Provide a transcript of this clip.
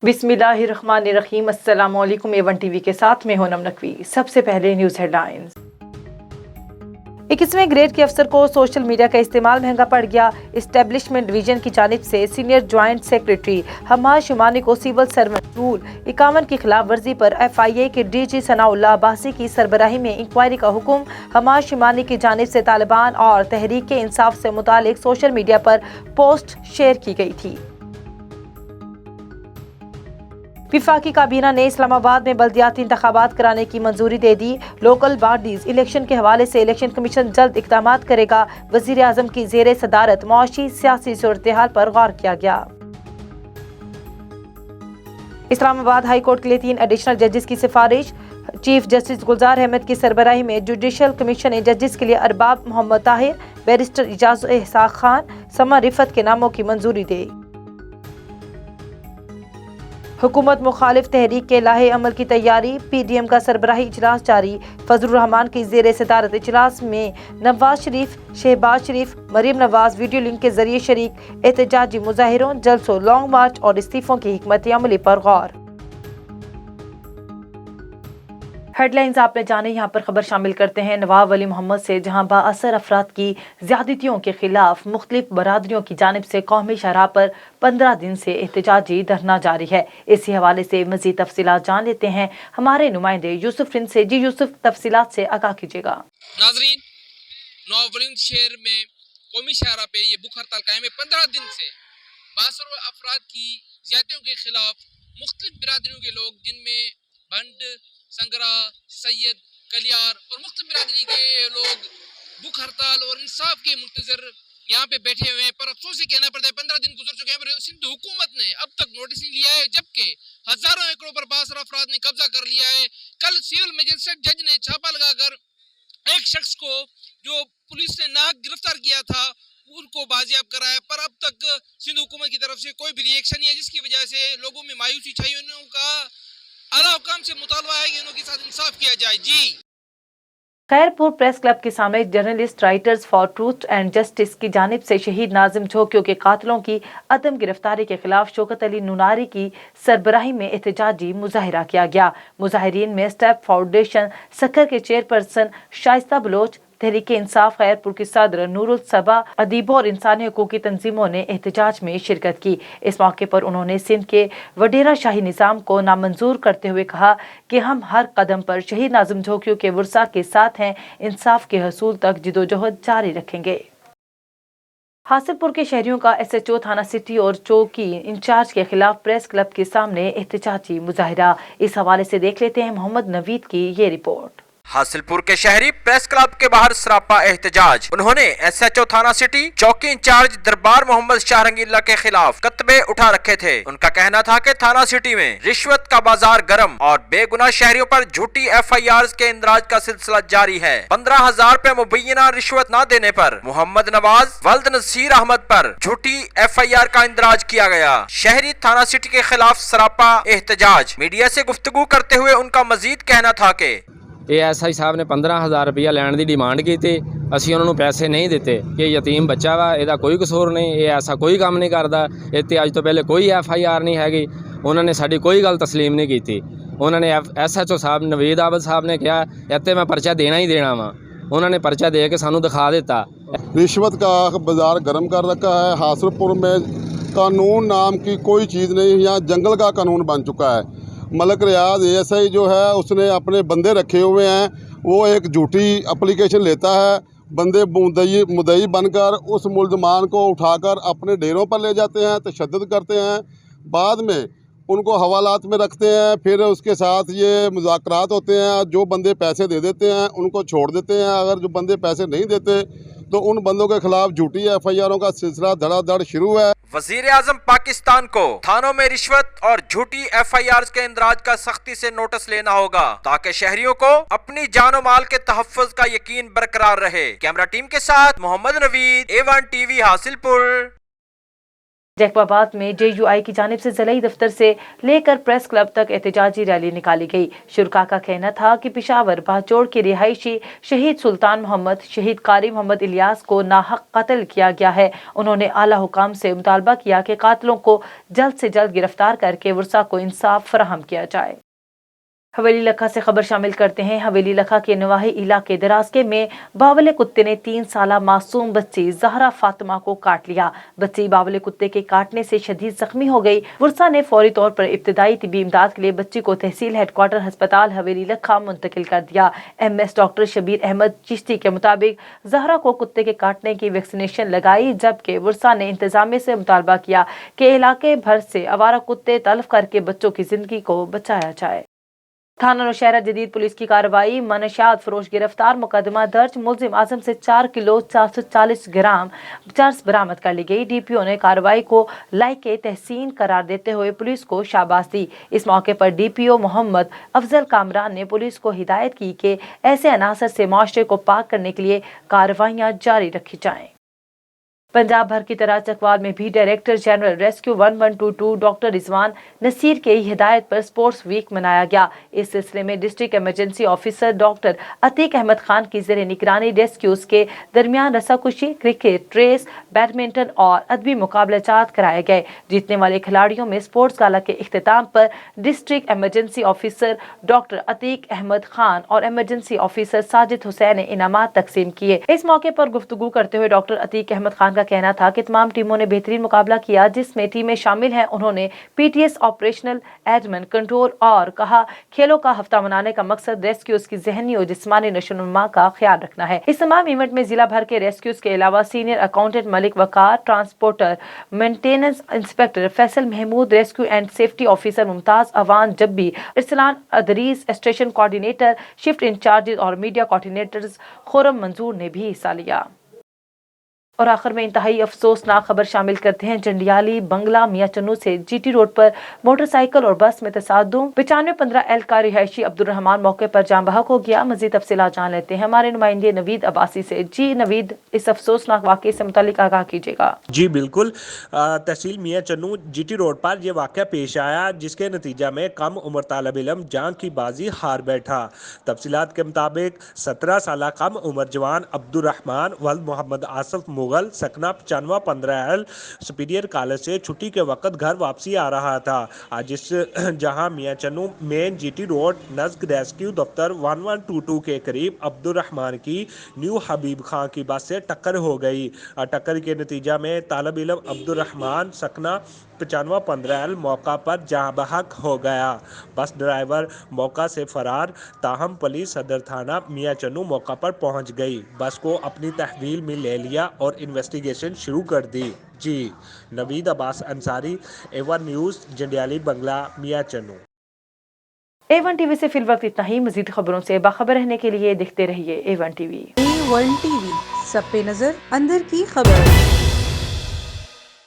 बिस्मिल्लाहिर्रहमानिर्रहीम। अस्सलाम वालेकुम। A1 टीवी के साथ में हूं नम नकवी। सबसे पहले न्यूज़ हेडलाइंस। 21वें ग्रेड के अफसर को सोशल मीडिया का इस्तेमाल महंगा पड़ गया। इस्टेब्लिशमेंट डिवीजन की जानिब से सीनियर ज्वाइंट सेक्रेटरी हमाद शुमानी को सिविल सर्वेंट रूल 51 की खिलाफ वर्जी पर FIA के DG सनाउल्लाह अब्बासी की सरबराही में इंक्वायरी का हुक्म। हमाद शुमानी की जानिब से तालिबान और तहरीक इंसाफ से मुतालिक सोशल मीडिया पर पोस्ट शेयर की गई थी। विफाकी काबीना ने इस्लामाबाद में बल्दियाती इंतखाबात कराने की मंजूरी दे दी। लोकल बॉडीज इलेक्शन के हवाले से इलेक्शन कमीशन जल्द इक़दामात करेगा। वज़ीर आज़म की ज़ेर सदारत मुआशी सियासी सूरत-ए-हाल पर गौर किया गया। इस्लामाबाद हाई कोर्ट के लिए 3 एडिशनल जजेस की सिफारिश। चीफ जस्टिस गुलजार अहमद की सरबराही में जुडिशल कमीशन ने जजेस के लिए अरबाब मोहम्मद ताहिर, बैरिस्टर इजाज एहसान खान, समर रिफत के नामों की मंजूरी दी। हुकूमत मुखालिफ तहरीक के लाहे अमल की तैयारी। PDM का सरबराही इजलास जारी। फजलुर रहमान की ज़ेर सदारत इजलास में नवाज शरीफ, शहबाज शरीफ, मरीम नवाज वीडियो लिंक के जरिए शरीक। एहतजाजी मुजाहिरों, जलसों, लॉन्ग मार्च और इस्तीफों की हिकमत अमली पर गौर। हेडलाइंस आपने जाने, यहाँ पर खबर शामिल करते हैं। नवाब वली मोहम्मद से जहाँ बाअसर अफराद की ज्यादतियों के खिलाफ मुख्तलिफ बरादरियों की जानिब से कौमी शरह पर 15 दिन से एहतजाजी धरना जारी है। इसी हवाले से मज़ीद तफसीलात जान लेते हैं हमारे नुमाइंदे यूसुफ रिंद से। जी यूसुफ, तफसीलात से आगाह कीजिएगा। नाजरीन, नवाबलिंद शहर में कौमी शहरा पे ये भूख हड़ताल कायम है। 15 दिन से बाअसर अफराद की ज्यादतियों के खिलाफ मुख्तलिफ बिरादरियों के लोग, जिनमें भंड, संगरा, सैयद, कलियार और मुख्तलिफ बिरादरी के लोग भूख हड़ताल और इंसाफ के मुंतजर यहाँ पे बैठे हुए हैं। पर अफसोस से कहना पड़ता है 15 दिन गुजर चुके हैं पर सिंध हुकूमत ने अब तक नोटिस नहीं लिया है, जबकि हजारों एकड़ों पर बाअसर अफराद ने कब्जा कर लिया है। कल सिविल मजिस्ट्रेट जज ने छापा लगाकर एक शख्स को जो पुलिस ने नाहक गिरफ्तार किया था उनको बाजियाब कराया, पर अब तक सिंध हुकूमत की तरफ से कोई भी रिएक्शन नहीं है, जिसकी वजह से लोगों में मायूसी छाई। उनका आला हुकाम से मुतालबा है कि उनके साथ इंसाफ किया जाए। जी खैरपुर प्रेस क्लब के सामने journalist writers for truth and justice की जानिब से शहीद नाजिम झोंकियों के कातिलों की अदम गिरफ्तारी के खिलाफ शौकत अली नुनारी की सरबराही में एहतजाजी मुजाहिरा किया गया। मुजाहिरीन में स्टेप फाउंडेशन सखर के चेयरपर्सन शाइस्ता बलोच, तहरीक इंसाफ खैरपुर की सदर नूरुल सबा, अदीबों और इंसानी हकूक की तंजीमों ने एहतजाज में शिरकत की। इस मौके पर उन्होंने सिंध के वडेरा शाही निज़ाम को नामंजूर करते हुए कहा कि हम हर कदम पर शहीद नाजिम झोंकियों के वर्सा के साथ हैं, इंसाफ के हसूल तक जिदोजहद जारी रखेंगे। हासिलपुर के शहरियों का SHO थाना सिटी और चौकी इंचार्ज के खिलाफ प्रेस क्लब के सामने एहतजाजी मुजाहिरा। इस हवाले से देख लेते हैं मोहम्मद नवीद की ये रिपोर्ट। हासिलपुर के शहरी प्रेस क्लब के बाहर सरापा एहतजाज। उन्होंने SHO थाना सिटी चौकी इंचार्ज दरबार मोहम्मद शाहरंगीला के खिलाफ कतबे उठा रखे थे। उनका कहना था कि थाना सिटी में रिश्वत का बाजार गर्म और बेगुनाह शहरियों पर झूठी FIRs के इंदराज का सिलसिला जारी है। 15,000 रुपए मुबैना रिश्वत न देने पर मोहम्मद नवाज वल्द नसीर अहमद पर झूठी FIR का इंदराज किया गया। शहरी थाना सिटी के खिलाफ सरापा एहतजाज। मीडिया से गुफ्तगू करते हुए उनका मजीद कहना था कि ASI ਸਾਹਿਬ ਨੇ 15,000 ਰੁਪਇਆ ਲੈਣ ਦੀ ਡਿਮਾਂਡ ਕੀਤੀ। ਅਸੀਂ ਉਹਨਾਂ ਨੂੰ ਪੈਸੇ ਨਹੀਂ ਦਿੱਤੇ ਕਿ ਯਤੀਮ ਬੱਚਾ ਵਾ, ਇਹਦਾ ਕੋਈ ਕਸੂਰ ਨਹੀਂ, ਇਹ ਐਸਾ ਕੋਈ ਕੰਮ ਨਹੀਂ ਕਰਦਾ, ਇੱਥੇ ਅੱਜ ਤੋਂ ਪਹਿਲੇ ਕੋਈ FIR ਨਹੀਂ ਹੈਗੀ। ਉਹਨਾਂ ਨੇ ਸਾਡੀ ਕੋਈ ਗੱਲ ਤਸਲੀਮ ਨਹੀਂ ਕੀਤੀ। ਉਹਨਾਂ ਨੇ SHO ਸਾਹਿਬ ਨਵੀਦ ਆਬਦ ਸਾਹਿਬ ਨੇ ਕਿਹਾ ਇੱਥੇ ਮੈਂ ਪਰਚਾ ਦੇਣਾ ਹੀ ਦੇਣਾ ਵਾ। ਉਹਨਾਂ ਨੇ ਪਰਚਾ ਦੇ ਕੇ ਸਾਨੂੰ ਦਿਖਾ ਦਿੱਤਾ। रिश्वत का बाज़ार गर्म कर रखा है। हासिलपुर में कानून नाम की कोई चीज़ नहीं, यहाँ जंगल का कानून बन चुका है। मलक रियाज ASI जो है उसने अपने बंदे रखे हुए हैं, वो एक झूठी एप्लीकेशन लेता है, बंदे मुद्दई बनकर उस मुल्ज़मान को उठाकर अपने डेरों पर ले जाते हैं, तशद्दुद करते हैं, बाद में उनको हवालात में रखते हैं, फिर उसके साथ ये मुज़ाकरात होते हैं। जो बंदे पैसे दे देते हैं उनको छोड़ देते हैं, अगर जो बंदे पैसे नहीं देते तो उन बंदों के खिलाफ झूठी FIRों का सिलसिला धड़ाधड़ शुरू है। वजीर आजम पाकिस्तान को थानों में रिश्वत और झूठी FIRs के इंदराज का सख्ती से नोटिस लेना होगा ताकि शहरियों को अपनी जान और माल के तहफ़्फ़ुज़ का यकीन बरकरार रहे। कैमरा टीम के साथ मोहम्मद नवीद, A1 TV हासिलपुर। जैकबाबाद में JUI की जानिब से ज़िलाई दफ्तर से लेकर प्रेस क्लब तक एहतजाजी रैली निकाली गई। शुरका का कहना था कि पेशावर बाचोड़ के रिहायशी शहीद सुल्तान मोहम्मद, शहीद कारी मोहम्मद इलियास को नाहक कत्ल किया गया है। उन्होंने आला हुकाम से मुतालबा किया कि कातिलों को जल्द से जल्द गिरफ्तार करके वर्सा को इंसाफ फराहम किया जाए। हवेली लखा से खबर शामिल करते हैं। हवेली लखा के नवाही इलाके दराजके में बावले कुत्ते ने 3 साला मासूम बच्ची जहरा फातिमा को काट लिया। बच्ची बावले कुत्ते के काटने से शदीद जख्मी हो गई। वर्सा ने फौरी तौर पर इब्तदाई तिबी इमदाद के लिए बच्ची को तहसील हेडक्वार्टर अस्पताल हवेली लखा मुंतकिल कर दिया। MS डॉक्टर शबीर अहमद चिश्ती के मुताबिक जहरा को कुत्ते के काटने की वैक्सीनेशन लगाई, जबकि वर्सा ने इंतजामिया से मुतालबा किया कि इलाके भर से आवारा कुत्ते तलब करके बच्चों की जिंदगी को बचाया जाए। थाना नौशहरा जदीद पुलिस की कार्रवाई, मनशियात फरोश गिरफ्तार, मुकदमा दर्ज। मुलजिम आजम से 4 किलो 440 ग्राम चर्स बरामद कर ली गई। DPO ने कार्रवाई को लायके तहसीन करार देते हुए पुलिस को शाबाश दी। इस मौके पर DPO मोहम्मद अफजल कामरान ने पुलिस को हिदायत की कि ऐसे अनासर से माशरे को पाक करने के लिए कार्रवाइयाँ जारी रखी जाएँ। पंजाब भर की तरह चकवाल में भी director general rescue 1122 doctor Rizwan Naseer के हिदायत पर स्पोर्ट्स वीक मनाया गया। इस सिलसिले में district emergency officer doctor Atiq Ahmad Khan की ज़ेरे निगरानी रेस्क्यूज के दरमियान रस्साकुशी, क्रिकेट, रेस, बैडमिंटन और अदबी मुकाबलाजात कराए गए। जीतने वाले खिलाड़ियों में स्पोर्ट्स गाला के इख्तिताम पर district emergency officer doctor Atiq Ahmad Khan और इमरजेंसी ऑफिसर साजिद हुसैन ने इनामात तकसीम किए। इस मौके पर गुफ्तगू करते हुए डॉक्टर अतीक अहमद खान का कहना था कि तमाम टीमों ने बेहतरीन मुकाबला किया, जिसमें टीमें शामिल हैं। उन्होंने PTS ऑपरेशनल एडमिन कंट्रोल और कहा खेलों का हफ्ता मनाने का मकसद रेस्क्यूज की जहनी और जिस्मानी नशोनुमा का ख्याल रखना है। इस तमाम इवेंट में जिला भर के रेस्क्यूज के अलावा senior accountant Malik Waqar, transporter maintenance inspector Faisal Mahmood, rescue and safety officer Mumtaz Awan Jabbi, Arsalan Idrees, station coordinator, shift incharges और मीडिया कोऑर्डिनेटर्स खुरम मंजूर ने भी हिस्सा लिया। और आखिर में इंतहाई अफसोसनाक खबर शामिल करते हैं। जंडियाली बंगला मियां चन्नू से GT रोड पर मोटरसाइकिल और बस में तसादुम। 9515L का रिहायशी अब्दुल रहमान मौके पर जान बहक हो गया। मजीद तफसीलात जान लेते हैं हमारे नुमाइंदे नवीद अब्बासी से। जी नवीद, इस अफसोसनाक वाक़े से मुतालिक आगाह कीजिएगा। जी बिल्कुल, तहसील मियां चन्नू GT रोड पर यह वाक़या पेश आया, जिसके नतीजा में कम उम्र तालब इलम जान की बाजी हार बैठा। तफसीलात के मुताबिक 17 साल कम उम्र जवान अब्दुल रहमान वल्द मोहम्मद आसफ मुगल सकना 9515L सुपीरियर कॉलेज से छुट्टी के वक्त घर वापसी आ रहा था। जहां Mian Channu main GT road नज़क रेस्क्यू दफ्तर 1122 के करीब अब्दुल रहमान की न्यू हबीब खां की बस से टक्कर हो गई। टक्कर के नतीजा में तालब इलम अब्दुल रहमान सकना 9515L मौका पर जहाँ बहक हो गया। बस ड्राइवर मौका से फरार, ताहम पुलिस सदर थाना मियां चन्नू मौका पर पहुंच गई, बस को अपनी तहवील में ले लिया और इन्वेस्टिगेशन शुरू कर दी। जी नवीद अब्बास अंसारी, A1 न्यूज़, जंडियाली बंगला, मियां चन्नू। A1 TV से फिलवक्त इतना ही। मजीद खबरों से बाखबर रहने के लिए देखते रहिए A1 TV। A1 TV, सब पे नजर, अंदर की खबर।